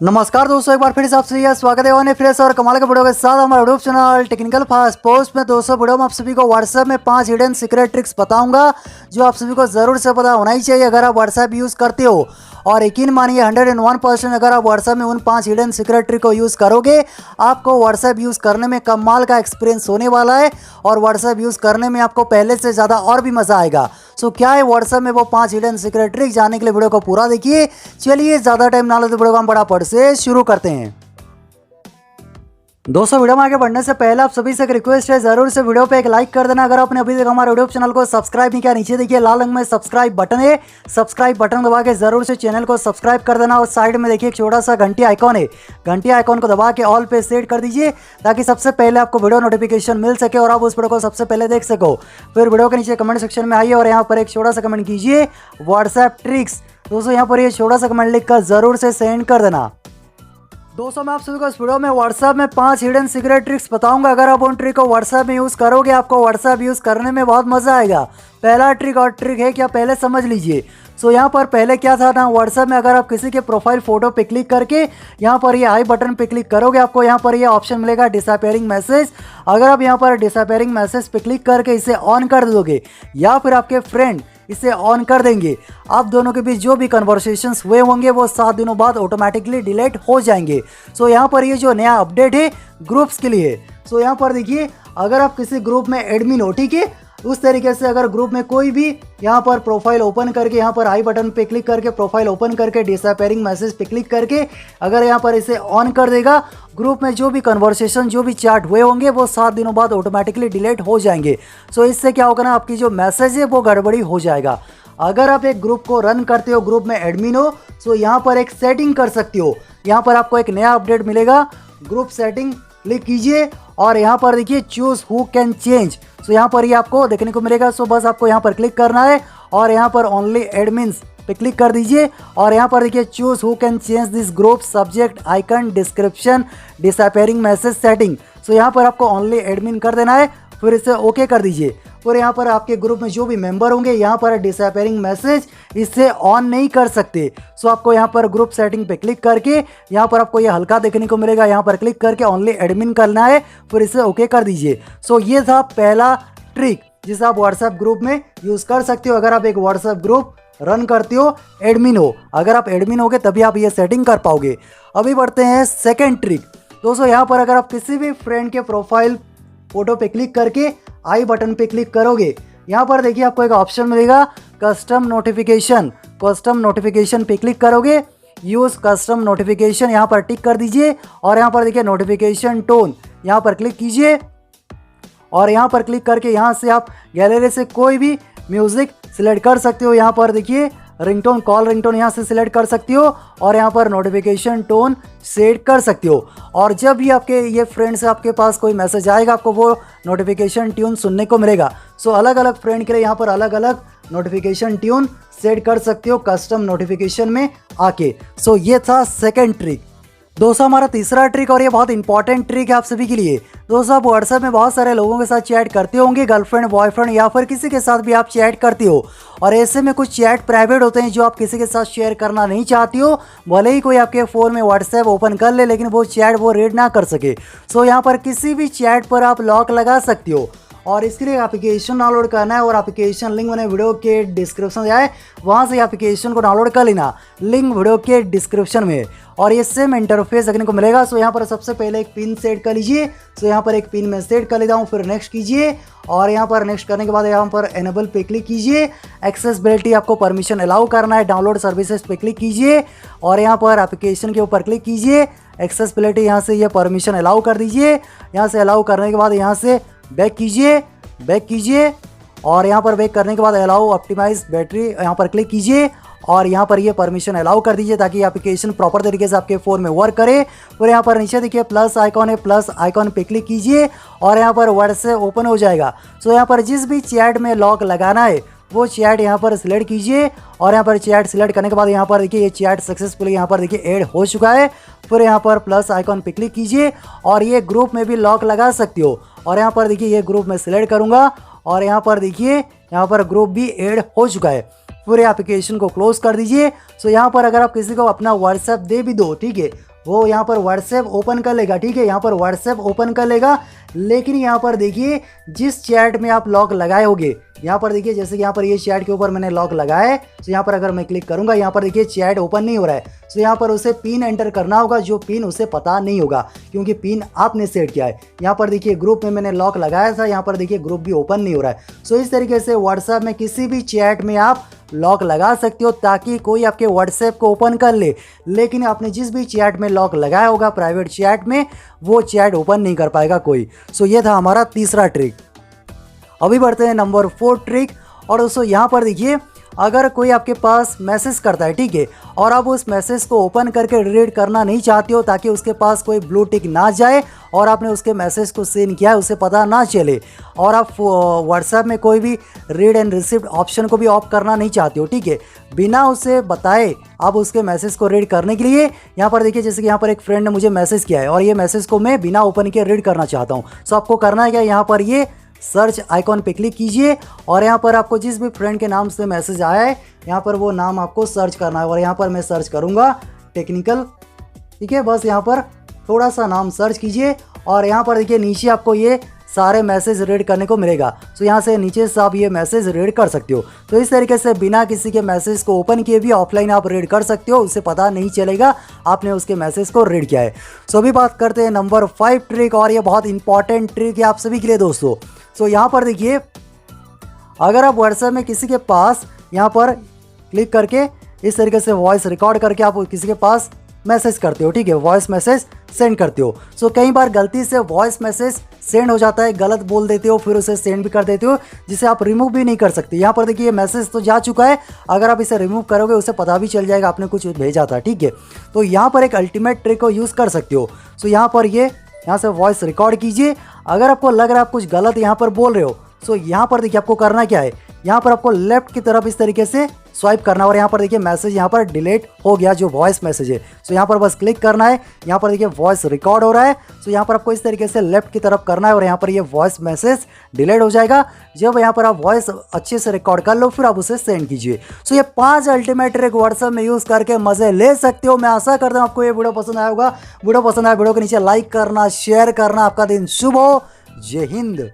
नमस्कार दोस्तों, एक बार फिर से आपसे यह स्वागत है वन फ्रेश और कमाल के वीडियो के साथ हमारे YouTube channel technical fast post में। दोस्तों वीडियो में आप सभी को व्हाट्सएप में 5 हिडन सीक्रेट ट्रिक्स बताऊंगा जो आप सभी को ज़रूर से पता होना ही चाहिए अगर आप व्हाट्सएप यूज़ करते हो। और यकीन मानिए 101% अगर आप व्हाट्सएप में उन 5 हिडन सीक्रेट ट्रिक को यूज़ करोगे आपको व्हाट्सएप यूज़ करने में कमाल का एक्सपीरियंस होने वाला है और व्हाट्सएप यूज़ करने में आपको पहले से ज़्यादा और भी मज़ा आएगा। सो क्या है व्हाट्सएप में वो 5 हिडन सीक्रेट ट्रिक, जानने के लिए वीडियो को पूरा देखिए। चलिए ज़्यादा टाइम ना लेते वीडियो को हम फटाफट से शुरू करते हैं। दोस्तों वीडियो में आगे बढ़ने से पहले आप सभी से एक रिक्वेस्ट है, जरूर से वीडियो पे एक लाइक कर देना। अगर आपने अभी तक हमारे यूट्यूब चैनल को सब्सक्राइब नहीं किया, नीचे देखिए लाल रंग में सब्सक्राइब बटन है, सब्सक्राइब बटन दबा के जरूर से चैनल को सब्सक्राइब कर देना। और साइड में देखिए एक छोटा सा घंटी आइकॉन है, घंटी आइकॉन को दबा के ऑल पे सेट कर दीजिए ताकि सबसे पहले आपको वीडियो नोटिफिकेशन मिल सके और आप उस वीडियो को सबसे पहले देख सको। फिर वीडियो के नीचे कमेंट सेक्शन में आइए और यहाँ पर एक छोटा सा कमेंट कीजिए व्हाट्सएप ट्रिक्स। दोस्तों यहाँ पर ये छोटा सा कमेंट लिख कर जरूर से सेंड कर देना। दोस्तों मैं आप सभी को इस वीडियो में व्हाट्सएप में 5 हिडन सीक्रेट ट्रिक्स बताऊंगा। अगर आप उन ट्रिक को व्हाट्सएप में यूज़ करोगे आपको व्हाट्सएप यूज़ करने में बहुत मज़ा आएगा। पहला ट्रिक और ट्रिक है क्या, पहले समझ लीजिए। सो यहाँ पर पहले क्या था ना, व्हाट्सएप में अगर आप किसी के प्रोफाइल फोटो पे क्लिक करके यहाँ पर ये आई बटन पे क्लिक करोगे आपको यहाँ पर ये ऑप्शन मिलेगा डिसअपीयरिंग मैसेज। अगर आप यहाँ पर डिसअपीयरिंग मैसेज पे क्लिक करके इसे ऑन कर दोगे या फिर आपके फ्रेंड इसे ऑन कर देंगे, आप दोनों के बीच जो भी कन्वर्सेशंस हुए होंगे वो 7 दिनों बाद ऑटोमेटिकली डिलीट हो जाएंगे। सो यहाँ पर ये जो नया अपडेट है ग्रुप्स के लिए। सो यहाँ पर देखिए अगर आप किसी ग्रुप में एडमिन हो, ठीक है, उस तरीके से अगर ग्रुप में कोई भी यहाँ पर प्रोफाइल ओपन करके यहाँ पर आई बटन पे क्लिक करके प्रोफाइल ओपन करके डिसअपीयरिंग मैसेज पे क्लिक करके अगर यहाँ पर इसे ऑन कर देगा, ग्रुप में जो भी कन्वर्सेशन जो भी चैट हुए होंगे वो 7 दिनों बाद ऑटोमेटिकली डिलीट हो जाएंगे। सो इससे क्या होगा ना, आपकी जो मैसेज है वो गड़बड़ी हो जाएगा। अगर आप एक ग्रुप को रन करते हो, ग्रुप में एडमिन हो, सो यहाँ पर एक सेटिंग कर सकते हो। यहाँ पर आपको एक नया अपडेट मिलेगा, ग्रुप सेटिंग क्लिक कीजिए और यहाँ पर देखिए चूज हु कैन चेंज। सो यहाँ पर ये आपको देखने को मिलेगा। सो बस आपको यहाँ पर क्लिक करना है और यहाँ पर ओनली एडमिन्स पे क्लिक कर दीजिए और यहाँ पर देखिए choose who can change this group subject icon description disappearing message setting. So यहाँ पर आपको ओनली एडमिन कर देना है, फिर इसे ओके कर दीजिए। और यहाँ पर आपके ग्रुप में जो भी मेंबर होंगे यहाँ पर डिसअपीयरिंग मैसेज इससे ऑन नहीं कर सकते। सो आपको यहाँ पर ग्रुप सेटिंग पे क्लिक करके यहाँ पर आपको ये हल्का देखने को मिलेगा, यहाँ पर क्लिक करके ओनली एडमिन करना है, फिर इसे ओके कर दीजिए। सो ये था पहला ट्रिक जिसे आप व्हाट्सएप ग्रुप में यूज़ कर सकते हो। अगर आप एक व्हाट्सएप ग्रुप रन करते हो, एडमिन हो, अगर आप एडमिन होगे तभी आप ये सेटिंग कर पाओगे। अभी बढ़ते हैं सेकेंड ट्रिक। दोस्तों यहाँ पर अगर आप किसी भी फ्रेंड के प्रोफाइल फोटो पे क्लिक करके आई बटन पे क्लिक करोगे, यहाँ पर देखिए आपको एक ऑप्शन मिलेगा कस्टम नोटिफिकेशन। कस्टम नोटिफिकेशन पे क्लिक करोगे, यूज़ कस्टम नोटिफिकेशन यहाँ पर टिक कर दीजिए और यहाँ पर देखिए नोटिफिकेशन टोन यहाँ पर क्लिक कीजिए और यहाँ पर क्लिक करके यहाँ से आप गैलरी से कोई भी म्यूज़िक सिलेक्ट कर सकते हो। यहाँ पर देखिए रिंगटोन, कॉल रिंगटोन यहाँ से सिलेक्ट कर सकते हो और यहाँ पर नोटिफिकेशन टोन सेट कर सकते हो। और जब भी आपके ये फ्रेंड से आपके पास कोई मैसेज आएगा आपको वो नोटिफिकेशन ट्यून सुनने को मिलेगा। सो अलग अलग फ्रेंड के लिए यहाँ पर अलग अलग नोटिफिकेशन ट्यून सेट कर सकते हो कस्टम नोटिफिकेशन में आके। सो ये था सेकेंड ट्रिक। दोस्तों हमारा तीसरा ट्रिक और ये बहुत इंपॉर्टेंट ट्रिक है आप सभी के लिए। दोस्तों आप व्हाट्सएप में बहुत सारे लोगों के साथ चैट करते होंगे, गर्लफ्रेंड बॉयफ्रेंड या फिर किसी के साथ भी आप चैट करते हो और ऐसे में कुछ चैट प्राइवेट होते हैं जो आप किसी के साथ शेयर करना नहीं चाहती हो। भले ही कोई आपके फ़ोन में व्हाट्सएप ओपन कर ले लेकिन वो चैट वो रीड ना कर सके। सो यहाँ पर किसी भी चैट पर आप लॉक लगा सकते हो और इसके लिए एप्लीकेशन डाउनलोड करना है और एप्लीकेशन लिंक मैंने वीडियो के डिस्क्रिप्शन में आए, वहाँ से एप्लीकेशन को डाउनलोड कर लेना, लिंक वीडियो के डिस्क्रिप्शन में। और ये सेम इंटरफेस देखने को मिलेगा। सो यहाँ पर सबसे पहले एक पिन सेट कर लीजिए। सो यहाँ पर एक पिन मैं सेट कर लेता हूँ, फिर नेक्स्ट कीजिए और यहाँ पर नेक्स्ट करने के बाद यहाँ पर एनेबल पे क्लिक कीजिए। एक्सेसिबिलिटी आपको परमिशन अलाउ करना है, डाउनलोड सर्विसेज पे क्लिक कीजिए और यहाँ पर एप्लीकेशन के ऊपर क्लिक कीजिए। एक्सेसिबिलिटी यहाँ से ये परमिशन अलाउ कर दीजिए। यहाँ से अलाउ करने के बाद यहाँ से बैक कीजिए और यहाँ पर बैक करने के बाद अलाउ ऑप्टिमाइज बैटरी यहाँ पर क्लिक कीजिए और यहाँ पर ये परमिशन अलाउ कर दीजिए ताकि एप्लीकेशन प्रॉपर तरीके से आपके फ़ोन में वर्क करे। और यहाँ पर नीचे देखिए प्लस आइकॉन है, प्लस आइकॉन पे क्लिक कीजिए और यहाँ पर व्हाट्सएप ओपन हो जाएगा। सो यहाँ पर जिस भी चैट में लॉक लगाना है वो चैट यहाँ पर सिलेक्ट कीजिए और यहाँ पर चैट सिलेक्ट करने के बाद यहाँ पर देखिए ये चैट सक्सेसफुली यहाँ पर देखिए ऐड हो चुका है। फिर यहाँ पर प्लस आइकॉन पे क्लिक कीजिए और ये ग्रुप में भी लॉक लगा सकते हो और यहाँ पर देखिए ये ग्रुप में सिलेक्ट करूँगा और यहाँ पर देखिए यहाँ पर ग्रुप भी ऐड हो चुका है। पूरे एप्लीकेशन को क्लोज कर दीजिए। सो यहाँ पर अगर आप किसी को अपना व्हाट्सएप दे भी दो, ठीक है, वो यहाँ पर व्हाट्सएप ओपन कर लेगा, ठीक है, यहाँ पर व्हाट्सएप ओपन कर लेगा। लेकिन यहाँ पर देखिए जिस चैट में आप लॉक लगाए होगे, यहाँ पर देखिए जैसे कि यहाँ पर ये चैट के ऊपर मैंने लॉक लगाया है, तो यहाँ पर अगर मैं क्लिक करूँगा यहाँ पर देखिए चैट ओपन नहीं हो रहा है। तो यहाँ पर उसे पिन एंटर करना होगा, जो पिन उसे पता नहीं होगा क्योंकि पिन आपने सेट किया है। यहाँ पर देखिए ग्रुप में मैंने लॉक लगाया था, यहाँ पर देखिए ग्रुप भी ओपन नहीं हो रहा है। सो इस तरीके से व्हाट्सएप में किसी भी चैट में आप लॉक लगा सकते हो ताकि कोई आपके व्हाट्सएप को ओपन कर ले, लेकिन आपने जिस भी चैट में लॉक लगाया होगा प्राइवेट चैट में, वो चैट ओपन नहीं कर पाएगा कोई। सो ये था हमारा तीसरा ट्रिक। अभी बढ़ते हैं नंबर 4 ट्रिक। और दोस्तों यहाँ पर देखिए अगर कोई आपके पास मैसेज करता है, ठीक है, और आप उस मैसेज को ओपन करके रीड करना नहीं चाहते हो ताकि उसके पास कोई ब्लू टिक ना जाए और आपने उसके मैसेज को सेंड किया है उसे पता ना चले, और आप व्हाट्सएप में कोई भी रीड एंड रिसीव्ड ऑप्शन को भी ऑफ करना नहीं चाहते हो, ठीक है, बिना उसे बताए आप उसके मैसेज को रीड करने के लिए यहाँ पर देखिए जैसे कि यहाँ पर एक फ्रेंड ने मुझे मैसेज किया है और ये मैसेज को मैं बिना ओपन किए रीड करना चाहता हूँ। सो आपको करना है क्या, यहाँ पर ये सर्च आइकॉन पे क्लिक कीजिए और यहाँ पर आपको जिस भी फ्रेंड के नाम से मैसेज आया है यहाँ पर वो नाम आपको सर्च करना है। और यहाँ पर मैं सर्च करूँगा टेक्निकल, ठीक है, बस यहाँ पर थोड़ा सा नाम सर्च कीजिए और यहाँ पर देखिए नीचे आपको ये सारे मैसेज रीड करने को मिलेगा। तो यहाँ से नीचे से आप ये मैसेज रीड कर सकते हो। तो इस तरीके से बिना किसी के मैसेज को ओपन किए भी ऑफलाइन आप रीड कर सकते हो, उसे पता नहीं चलेगा आपने उसके मैसेज को रीड किया है। सो अभी बात करते हैं नंबर 5 ट्रिक, और ये बहुत इंपॉर्टेंट ट्रिक है आप सभी के लिए दोस्तों। सो यहाँ पर देखिए अगर आप व्हाट्सएप में किसी के पास यहाँ पर क्लिक करके इस तरीके से वॉइस रिकॉर्ड करके आप किसी के पास मैसेज करते हो, ठीक है, वॉइस मैसेज सेंड करते हो। सो कई बार गलती से वॉइस मैसेज सेंड हो जाता है, गलत बोल देते हो, फिर उसे सेंड भी कर देते हो जिसे आप रिमूव भी नहीं कर सकते। यहाँ पर देखिए मैसेज तो जा चुका है, अगर आप इसे रिमूव करोगे उसे पता भी चल जाएगा आपने कुछ भेजा था, ठीक है। तो यहाँ पर एक अल्टीमेट ट्रिक को यूज़ कर सकते हो। सो यहाँ पर यहाँ से वॉइस रिकॉर्ड कीजिए। अगर आपको लग रहा है आप कुछ गलत यहाँ पर बोल रहे हो, सो यहाँ पर देखिए आपको करना क्या है, यहाँ पर आपको लेफ्ट की तरफ इस तरीके से स्वाइप करना है और यहाँ पर देखिए मैसेज यहाँ पर डिलीट हो गया जो वॉइस मैसेज है। सो यहाँ पर बस क्लिक करना है, यहाँ पर देखिए वॉइस रिकॉर्ड हो रहा है। सो यहाँ पर आपको इस तरीके से लेफ्ट की तरफ करना है और यहाँ पर ये वॉइस मैसेज डिलीट हो जाएगा। जब यहाँ पर आप वॉइस अच्छे से रिकॉर्ड कर लो फिर आप उसे सेंड कीजिए। सो ये 5 अल्टीमेट ट्रिक व्हाट्सएप में यूज़ करके मज़े ले सकते हो। मैं आशा करता हूँ आपको ये वीडियो पसंद आया होगा। वीडियो पसंद आया वीडियो के नीचे लाइक करना, शेयर करना। आपका दिन शुभ हो। जय हिंद।